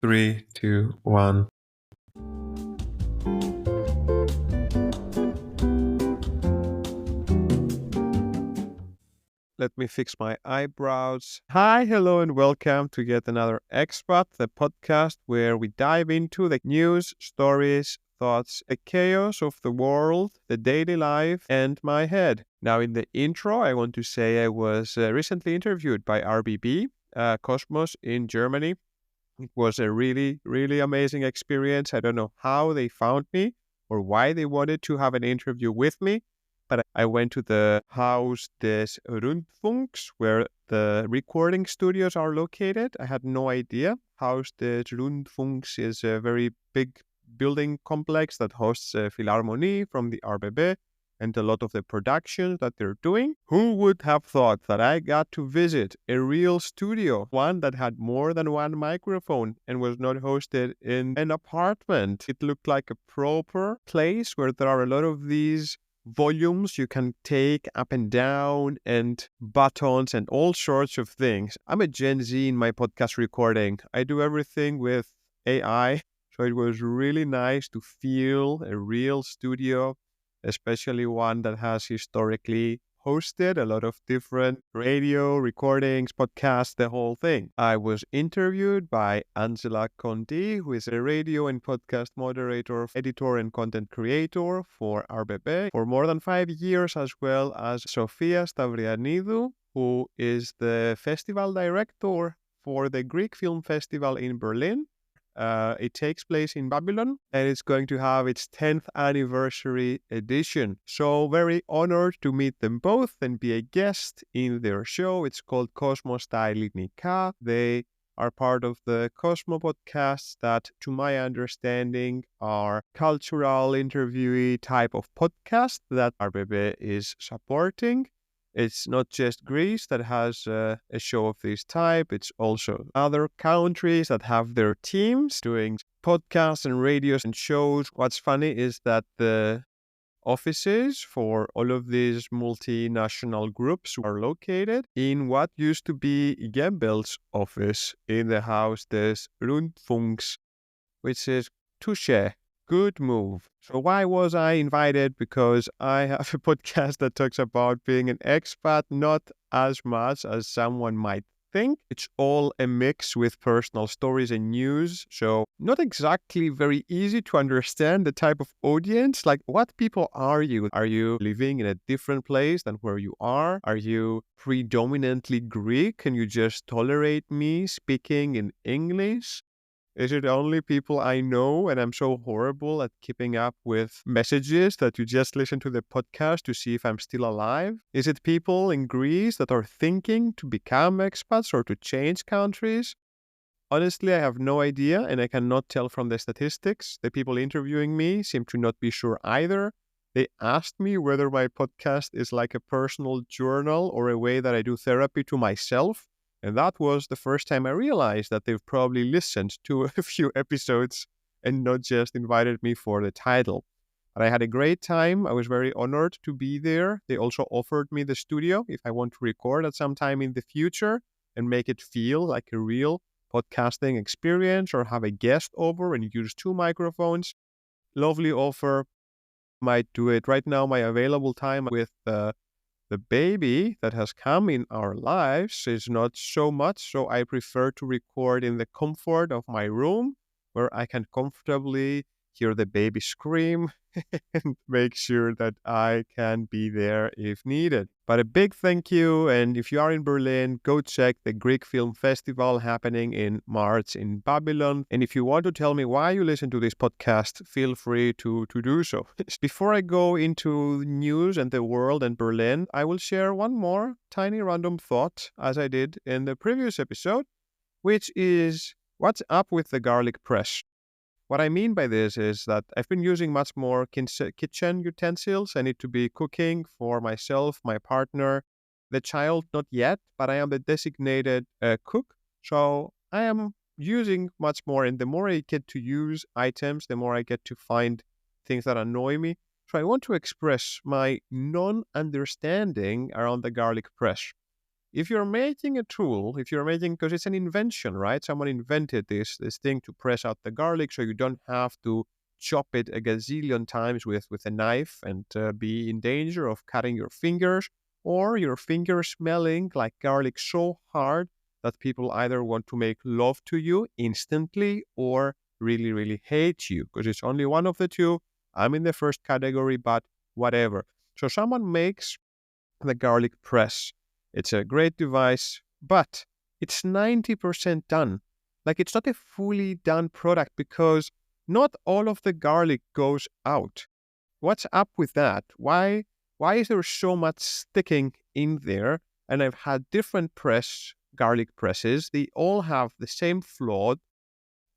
Three, two, one. Let me fix my eyebrows. Hi, hello, and welcome to yet another Expat, the podcast where we dive into the news, stories, thoughts, the chaos of the world, the daily life, and my head. Now, in the intro, I want to say I was recently interviewed by RBB Cosmos in Germany. It was a really, really amazing experience. I don't know how they found me or why they wanted to have an interview with me, but I went to the Haus des Rundfunks, where the recording studios are located. I had no idea. Haus des Rundfunks is a very big building complex that hosts a Philharmonie from the RBB and a lot of the productions that they're doing. Who would have thought that I got to visit a real studio, one that had more than one microphone and was not hosted in an apartment? It looked like a proper place where there are a lot of these volumes you can take up and down and buttons and all sorts of things. I'm a Gen Z in my podcast recording. I do everything with AI. So it was really nice to feel a real studio, especially one that has historically hosted a lot of different radio recordings, podcasts, the whole thing. I was interviewed by Angela Conti, who is a radio and podcast moderator, editor, and content creator for RBB for more than 5 years, as well as Sofia Stavrianidou, who is the festival director for the Greek Film Festival in Berlin. It takes place in Babylon and it's going to have its 10th anniversary edition. So very honored to meet them both and be a guest in their show. It's called Cosmo Ellinika. They are part of the Cosmo podcasts that, to my understanding, are cultural interviewee type of podcast that RBB is supporting. It's not just Greece that has a show of this type. It's also other countries that have their teams doing podcasts and radios and shows. What's funny is that the offices for all of these multinational groups are located in what used to be Gembel's office in the Haus des Rundfunks, which is touche. Good move. So why was I invited? Because I have a podcast that talks about being an expat, not as much as someone might think. It's all a mix with personal stories and news. So not exactly very easy to understand the type of audience. Like, what people are you? Are you living in a different place than where you are? Are you predominantly Greek? Can you just tolerate me speaking in English? Is it only people I know and I'm so horrible at keeping up with messages that you just listen to the podcast to see if I'm still alive? Is it people in Greece that are thinking to become expats or to change countries? Honestly, I have no idea and I cannot tell from the statistics. The people interviewing me seem to not be sure either. They asked me whether my podcast is like a personal journal or a way that I do therapy to myself. And that was the first time I realized that they've probably listened to a few episodes and not just invited me for the title. But I had a great time. I was very honored to be there. They also offered me the studio if I want to record at some time in the future and make it feel like a real podcasting experience or have a guest over and use 2 microphones. Lovely offer. Might do it right now. My available time with the baby that has come in our lives is not so much, so I prefer to record in the comfort of my room where I can comfortably hear the baby scream and make sure that I can be there if needed. But a big thank you, and if you are in Berlin, go check the Greek Film Festival happening in March in Babylon. And if you want to tell me why you listen to this podcast, feel free to do so. Before I go into news and the world and Berlin, I will share one more tiny random thought, as I did in the previous episode, which is what's up with the garlic press? What I mean by this is that I've been using much more kitchen utensils. I need to be cooking for myself, my partner, the child, not yet, but I am the designated cook. So I am using much more. And the more I get to use items, the more I get to find things that annoy me. So I want to express my non-understanding around the garlic press. if you're making a tool, because it's an invention, right? Someone invented this thing to press out the garlic so you don't have to chop it a gazillion times with a knife and be in danger of cutting your fingers or your fingers smelling like garlic so hard that people either want to make love to you instantly or really, really hate you, because it's only one of the two. I'm in the first category, but whatever. So someone makes the garlic press. It's a great device, but it's 90% done. Like, it's not a fully done product because not all of the garlic goes out. What's up with that? Why is there so much sticking in there? And I've had different garlic presses. They all have the same flaw.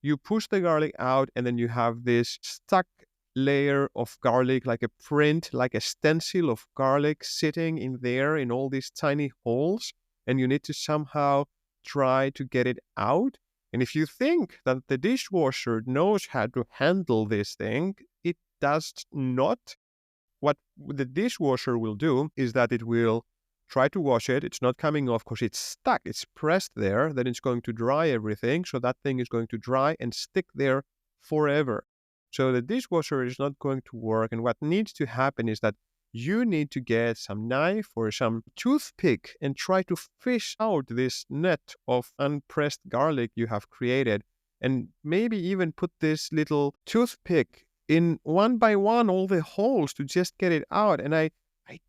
You push the garlic out and then you have this stuck layer of garlic, like a print, like a stencil of garlic sitting in there in all these tiny holes. And you need to somehow try to get it out. And if you think that the dishwasher knows how to handle this thing, it does not. What the dishwasher will do is that it will try to wash it. It's not coming off because it's stuck. It's pressed there. Then it's going to dry everything. So that thing is going to dry and stick there forever. So the dishwasher is not going to work. And what needs to happen is that you need to get some knife or some toothpick and try to fish out this net of unpressed garlic you have created. And maybe even put this little toothpick in one by one all the holes to just get it out. And I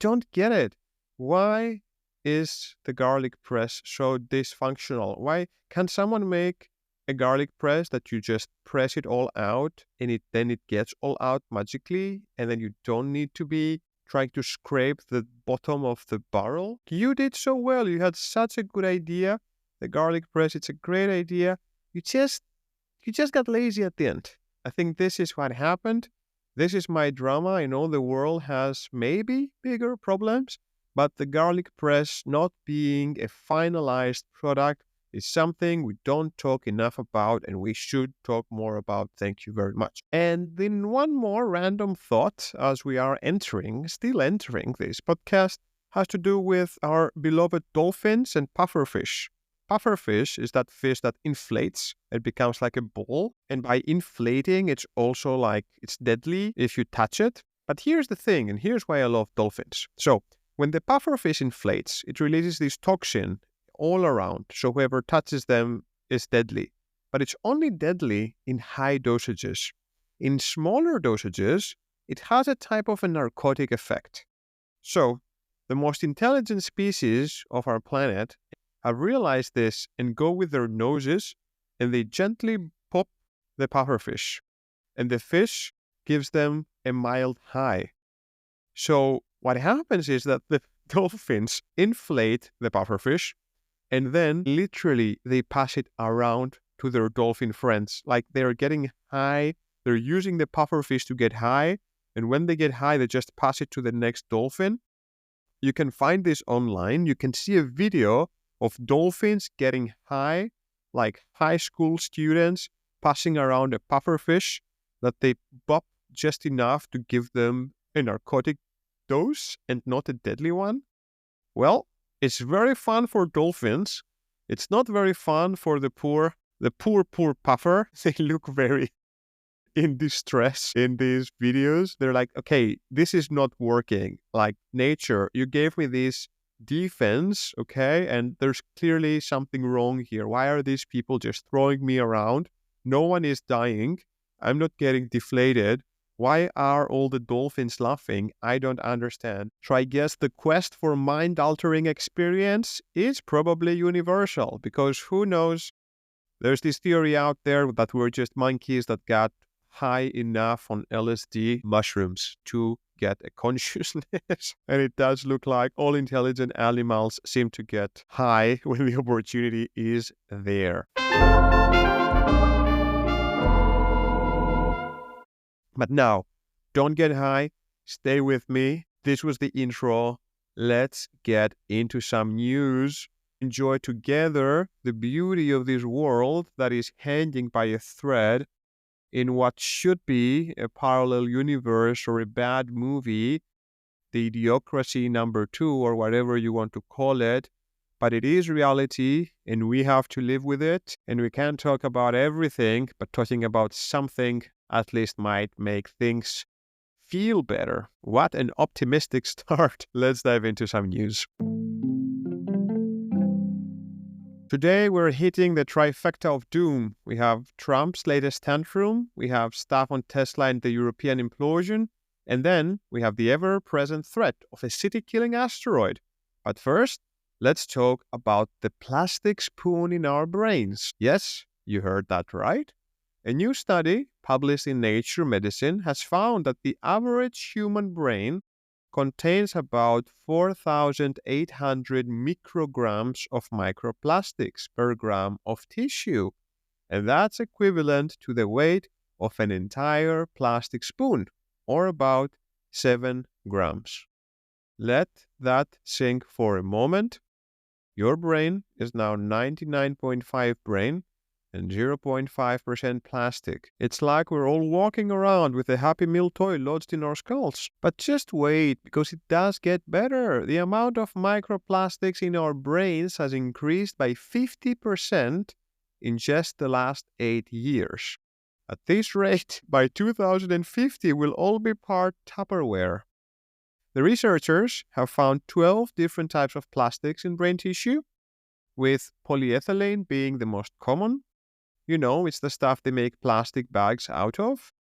don't get it. Why is the garlic press so dysfunctional? Why can't someone make a garlic press that you just press it all out and then it gets all out magically, and then you don't need to be trying to scrape the bottom of the barrel? You did so well. You had such a good idea. The garlic press, it's a great idea. You just got lazy at the end. I think this is what happened. This is my drama. I know the world has maybe bigger problems, but the garlic press not being a finalized product is something we don't talk enough about, and we should talk more about. Thank you very much. And then one more random thought as we are still entering this podcast, has to do with our beloved dolphins and pufferfish. Pufferfish is that fish that inflates. It becomes like a ball. And by inflating, it's also like it's deadly if you touch it. But here's the thing, and here's why I love dolphins. So when the pufferfish inflates, it releases this toxin all around. So whoever touches them is deadly. But it's only deadly in high dosages. In smaller dosages, it has a type of a narcotic effect. So the most intelligent species of our planet have realized this and go with their noses and they gently pop the pufferfish. And the fish gives them a mild high. So what happens is that the dolphins inflate the pufferfish and then literally they pass it around to their dolphin friends. Like they're getting high, they're using the pufferfish to get high. And when they get high, they just pass it to the next dolphin. You can find this online. You can see a video of dolphins getting high, like high school students passing around a pufferfish that they pop just enough to give them a narcotic dose and not a deadly one. Well, it's very fun for dolphins. It's not very fun for the poor puffer. They look very in distress in these videos. They're like, okay, this is not working. Like, nature, you gave me this defense, okay, and there's clearly something wrong here. Why are these people just throwing me around? No one is dying. I'm not getting deflated. Why are all the dolphins laughing? I don't understand. So I guess the quest for mind-altering experience is probably universal, because who knows? There's this theory out there that we're just monkeys that got high enough on LSD mushrooms to get a consciousness. And it does look like all intelligent animals seem to get high when the opportunity is there. But now, don't get high. Stay with me. This was the intro. Let's get into some news. Enjoy together the beauty of this world that is hanging by a thread in what should be a parallel universe or a bad movie, the Idiocracy number 2 or whatever you want to call it. but it is reality and we have to live with it. And we can't talk about everything, but talking about something at least might make things feel better. What an optimistic start. Let's dive into some news. Today we're hitting the trifecta of doom. We have Trump's latest tantrum, we have stuff on Tesla and the European implosion, and then we have the ever-present threat of a city-killing asteroid. But first, let's talk about the plastic spoon in our brains. Yes, you heard that right. A new study published in Nature Medicine has found that the average human brain contains about 4,800 micrograms of microplastics per gram of tissue. And that's equivalent to the weight of an entire plastic spoon, or about 7 grams. Let that sink for a moment. Your brain is now 99.5 brain and 0.5% plastic. It's like we're all walking around with a Happy Meal toy lodged in our skulls. But just wait, because it does get better. The amount of microplastics in our brains has increased by 50% in just the last 8 years. At this rate, by 2050, we'll all be part Tupperware. The researchers have found 12 different types of plastics in brain tissue, with polyethylene being the most common. You know, it's the stuff they make plastic bags out of.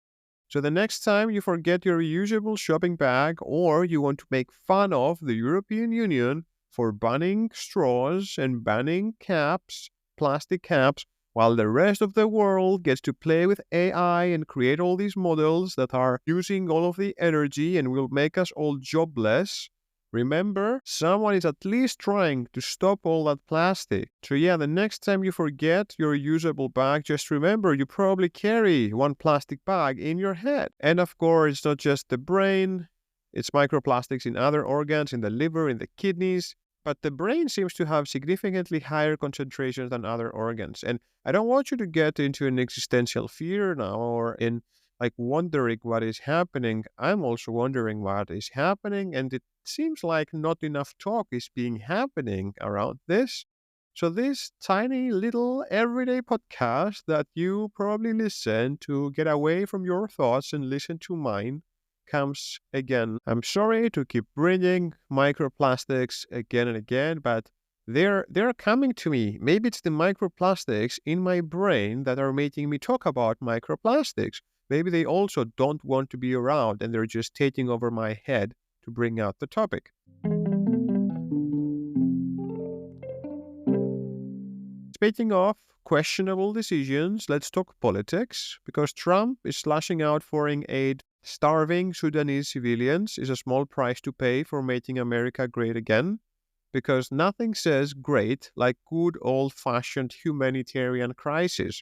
So the next time you forget your reusable shopping bag or you want to make fun of the European Union for banning straws and banning caps, plastic caps, while the rest of the world gets to play with AI and create all these models that are using all of the energy and will make us all jobless, remember, someone is at least trying to stop all that plastic. So yeah, the next time you forget your reusable bag, just remember you probably carry one plastic bag in your head. And of course, it's not just the brain, it's microplastics in other organs, in the liver, in the kidneys. But the brain seems to have significantly higher concentrations than other organs. And I don't want you to get into an existential fear now or in wondering what is happening. I'm also wondering what is happening, and it seems like not enough talk is being happening around this. So this tiny little everyday podcast that you probably listen to get away from your thoughts and listen to mine comes again. I'm sorry to keep bringing microplastics again and again, but they're coming to me. Maybe it's the microplastics in my brain that are making me talk about microplastics. Maybe they also don't want to be around and they're just taking over my head to bring out the topic. Speaking of questionable decisions, let's talk politics, because Trump is slashing out foreign aid. Starving Sudanese civilians is a small price to pay for making America great again, because nothing says great like good old-fashioned humanitarian crisis.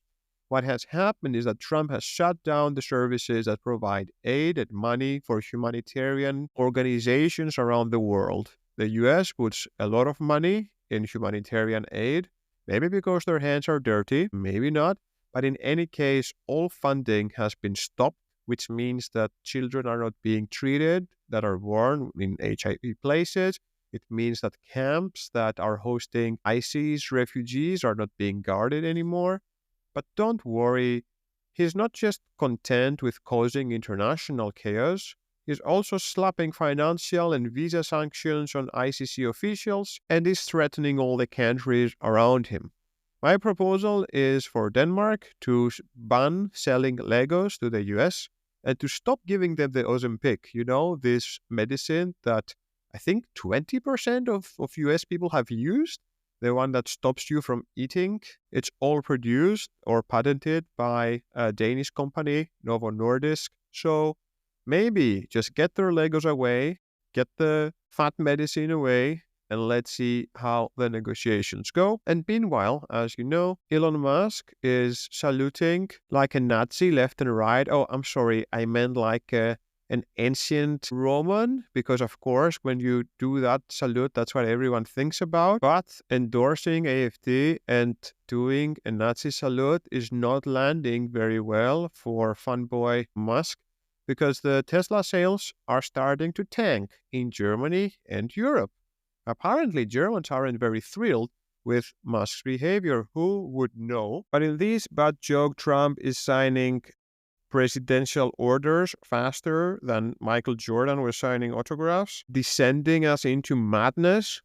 What has happened is that Trump has shut down the services that provide aid and money for humanitarian organizations around the world. The US puts a lot of money in humanitarian aid, maybe because their hands are dirty, maybe not, but in any case, all funding has been stopped, which means that children are not being treated that are born in HIV places. It means that camps that are hosting ISIS refugees are not being guarded anymore. But don't worry, he's not just content with causing international chaos, he's also slapping financial and visa sanctions on ICC officials and is threatening all the countries around him. My proposal is for Denmark to ban selling Legos to the US and to stop giving them the Ozempic, this medicine that I think 20% of US people have used. The one that stops you from eating. It's all produced or patented by a Danish company, Novo Nordisk. So maybe just get their Legos away, get the fat medicine away, and let's see how the negotiations go. And meanwhile, as you know, Elon Musk is saluting like a Nazi left and right. Oh, I'm sorry, I meant like an ancient Roman, because of course, when you do that salute, that's what everyone thinks about. But endorsing AFD and doing a Nazi salute is not landing very well for fanboy Musk, because the Tesla sales are starting to tank in Germany and Europe. Apparently, Germans aren't very thrilled with Musk's behavior. Who would know? But in this bad joke, Trump is signing presidential orders faster than Michael Jordan was signing autographs, descending us into madness.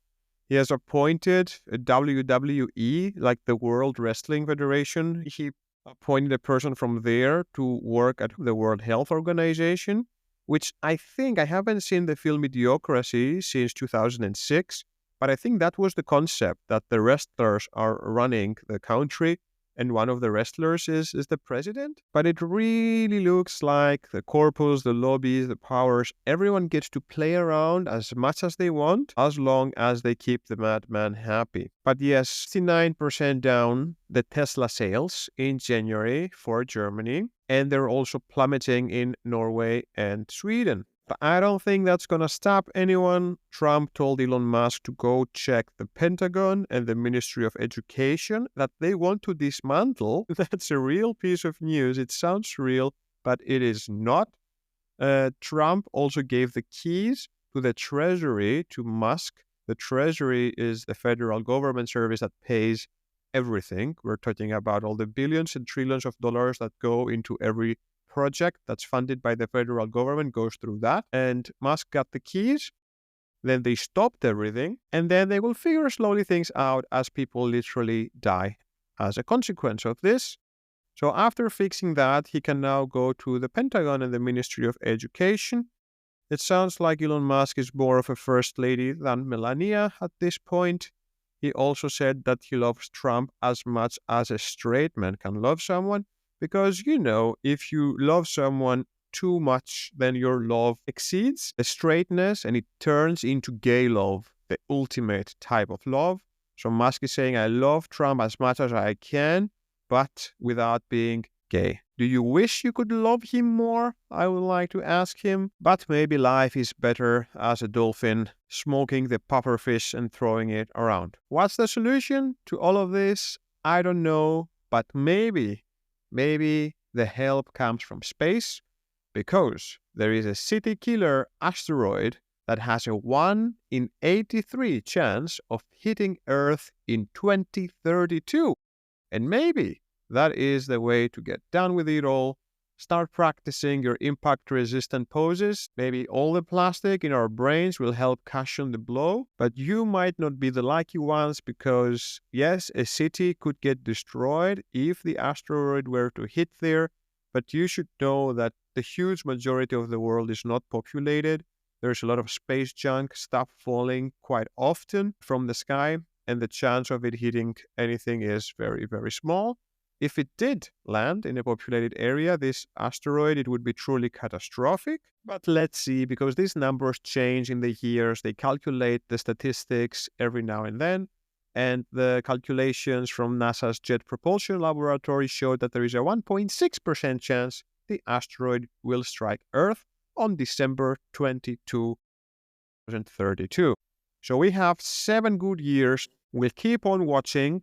He has appointed a WWE, like the World Wrestling Federation. He appointed a person from there to work at the World Health Organization, which I haven't seen the film Idiocracy since 2006, but I think that was the concept, that the wrestlers are running the country and one of the wrestlers is the president. But it really looks like the corpus, the lobbies, the powers, everyone gets to play around as much as they want, as long as they keep the madman happy. But yes, 69% down the Tesla sales in January for Germany, and they're also plummeting in Norway and Sweden. But I don't think that's going to stop anyone. Trump told Elon Musk to go check the Pentagon and the Ministry of Education that they want to dismantle. That's a real piece of news. It sounds real, but it is not. Trump also gave the keys to the Treasury to Musk. The Treasury is the federal government service that pays everything. We're talking about all the billions and trillions of dollars that go into every project that's funded by the federal government goes through that. And Musk got the keys. Then they stopped everything. And then they will figure slowly things out as people literally die as a consequence of this. So after fixing that, he can now go to the Pentagon and the Ministry of Education. It sounds like Elon Musk is more of a first lady than Melania at this point. He also said that he loves Trump as much as a straight man can love someone. Because, if you love someone too much, then your love exceeds the straightness and it turns into gay love, the ultimate type of love. So Musk is saying, I love Trump as much as I can, but without being gay. Do you wish you could love him more? I would like to ask him. But maybe life is better as a dolphin, smoking the pufferfish and throwing it around. What's the solution to all of this? I don't know, but maybe the help comes from space, because there is a city killer asteroid that has a 1 in 83 chance of hitting Earth in 2032. And maybe that is the way to get done with it all. Start practicing your impact-resistant poses. Maybe all the plastic in our brains will help cushion the blow, but you might not be the lucky ones because, yes, a city could get destroyed if the asteroid were to hit there, but you should know that the huge majority of the world is not populated. There's a lot of space junk, stuff falling quite often from the sky, and the chance of it hitting anything is very, very small. If it did land in a populated area, this asteroid, it would be truly catastrophic. But let's see, because these numbers change in the years. They calculate the statistics every now and then. And the calculations from NASA's Jet Propulsion Laboratory showed that there is a 1.6% chance the asteroid will strike Earth on December 22, 2032. So we have 7 good years. We'll keep on watching.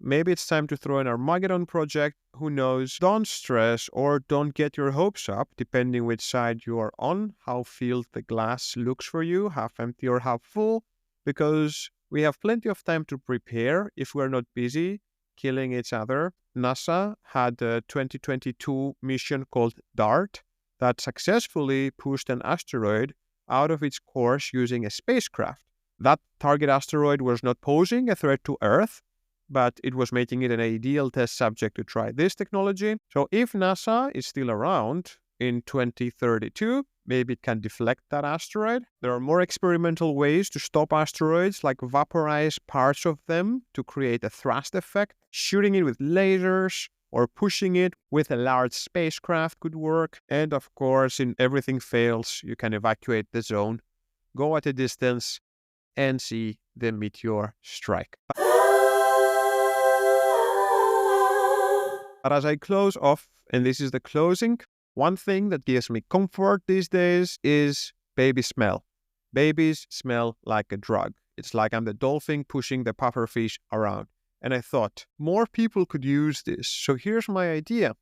Maybe it's time to throw an Armageddon project. Who knows? Don't stress or don't get your hopes up, depending which side you are on, how filled the glass looks for you, half empty or half full, because we have plenty of time to prepare if we're not busy killing each other. NASA had a 2022 mission called DART that successfully pushed an asteroid out of its course using a spacecraft. That target asteroid was not posing a threat to Earth, but it was making it an ideal test subject to try this technology. So if NASA is still around in 2032, maybe it can deflect that asteroid. There are more experimental ways to stop asteroids, like vaporize parts of them to create a thrust effect. Shooting it with lasers or pushing it with a large spacecraft could work. And of course, if everything fails, you can evacuate the zone, go at a distance, and see the meteor strike. But as I close off, and this is the closing, one thing that gives me comfort these days is baby smell. Babies smell like a drug. It's like I'm the dolphin pushing the pufferfish around. And I thought, more people could use this. So here's my idea.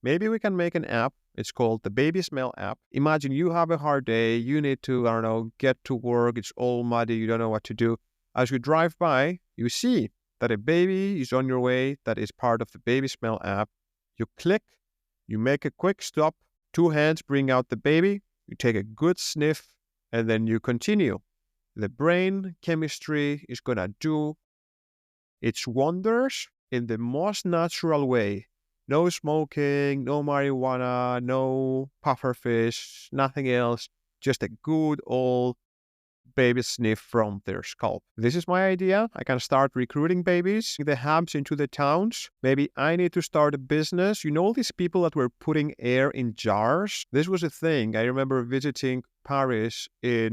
Maybe we can make an app It's called the Baby Smell app. Imagine you have a hard day. You need to, I don't know, get to work. It's all muddy. You don't know what to do. As you drive by, you see that a baby is on your way that is part of the Baby Smell app. You click, you make a quick stop, 2 hands bring out the baby, you take a good sniff, and then you continue. The brain chemistry is going to do its wonders in the most natural way. No smoking, no marijuana, no pufferfish, nothing else. Just a good old baby sniff from their scalp. This is my idea. I can start recruiting babies, the hubs into the towns. Maybe I need to start a business. You know all these people that were putting air in jars? This was a thing. I remember visiting Paris it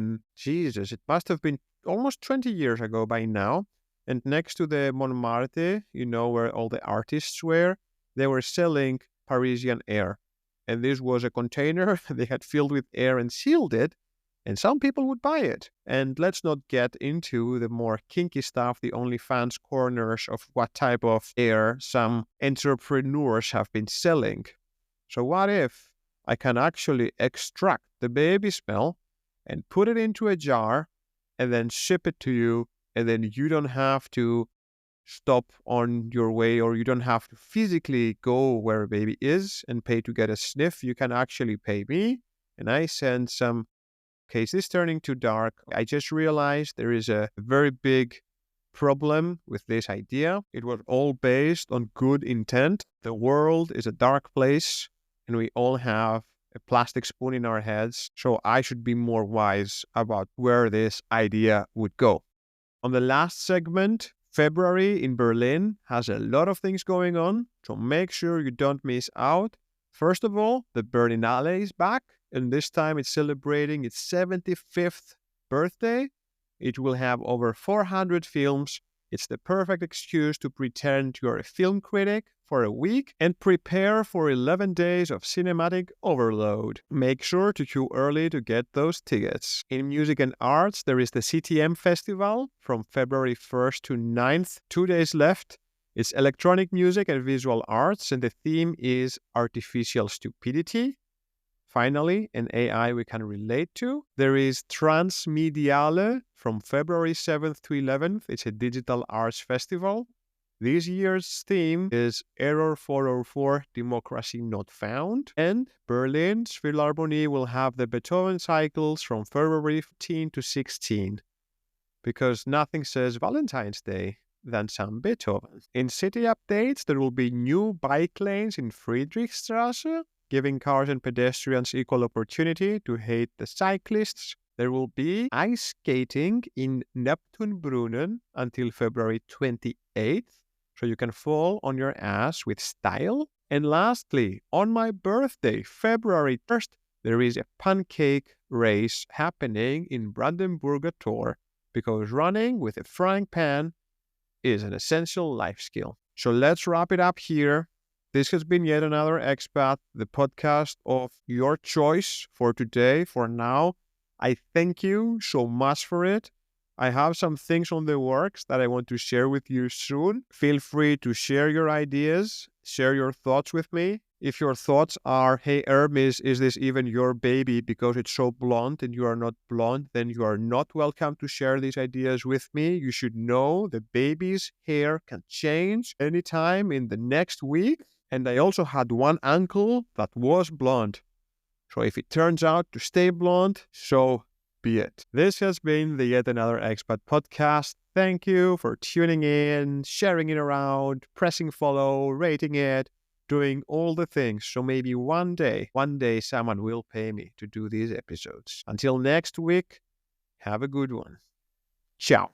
must have been almost 20 years ago by now. And next to the Montmartre, where all the artists were, they were selling Parisian air. And this was a container they had filled with air and sealed it. And some people would buy it. And let's not get into the more kinky stuff, the OnlyFans corners of what type of air some entrepreneurs have been selling. So what if I can actually extract the baby smell and put it into a jar and then ship it to you, and then you don't have to stop on your way, or you don't have to physically go where a baby is and pay to get a sniff. You can actually pay me, and I send some. Okay, is this turning too dark? I just realized there is a very big problem with this idea. It was all based on good intent. The world is a dark place, and we all have a plastic spoon in our heads. So I should be more wise about where this idea would go. On the last segment, February in Berlin has a lot of things going on, so make sure you don't miss out. First of all, the Berlinale is back, and this time it's celebrating its 75th birthday. It will have over 400 films. It's the perfect excuse to pretend you're a film critic for a week and prepare for 11 days of cinematic overload. Make sure to queue early to get those tickets. In music and arts, there is the CTM Festival from February 1st to 9th, 2 days left. It's electronic music and visual arts, and the theme is artificial stupidity. Finally, an AI we can relate to. There is Transmediale from February 7th to 11th. It's a digital arts festival. This year's theme is Error 404, Democracy Not Found. And Berlin's Philharmonie will have the Beethoven cycles from February 15 to 16. Because nothing says Valentine's Day than some Beethoven. In city updates, there will be new bike lanes in Friedrichstraße, giving cars and pedestrians equal opportunity to hate the cyclists. There will be ice skating in Neptunbrunnen until February 28th, so you can fall on your ass with style. And lastly, on my birthday, February 1st, there is a pancake race happening in Brandenburger Tor, because running with a frying pan is an essential life skill. So let's wrap it up here. This has been yet another Expat, the podcast of your choice for today, for now. I thank you so much for it. I have some things on the works that I want to share with you soon. Feel free to share your ideas, share your thoughts with me. If your thoughts are, hey, Ermis, is this even your baby because it's so blonde and you are not blonde, then you are not welcome to share these ideas with me. You should know the baby's hair can change anytime in the next week. And I also had one uncle that was blonde. So if it turns out to stay blonde, so be it. This has been the Yet Another Expat podcast. Thank you for tuning in, sharing it around, pressing follow, rating it, doing all the things. So maybe one day someone will pay me to do these episodes. Until next week, have a good one. Ciao.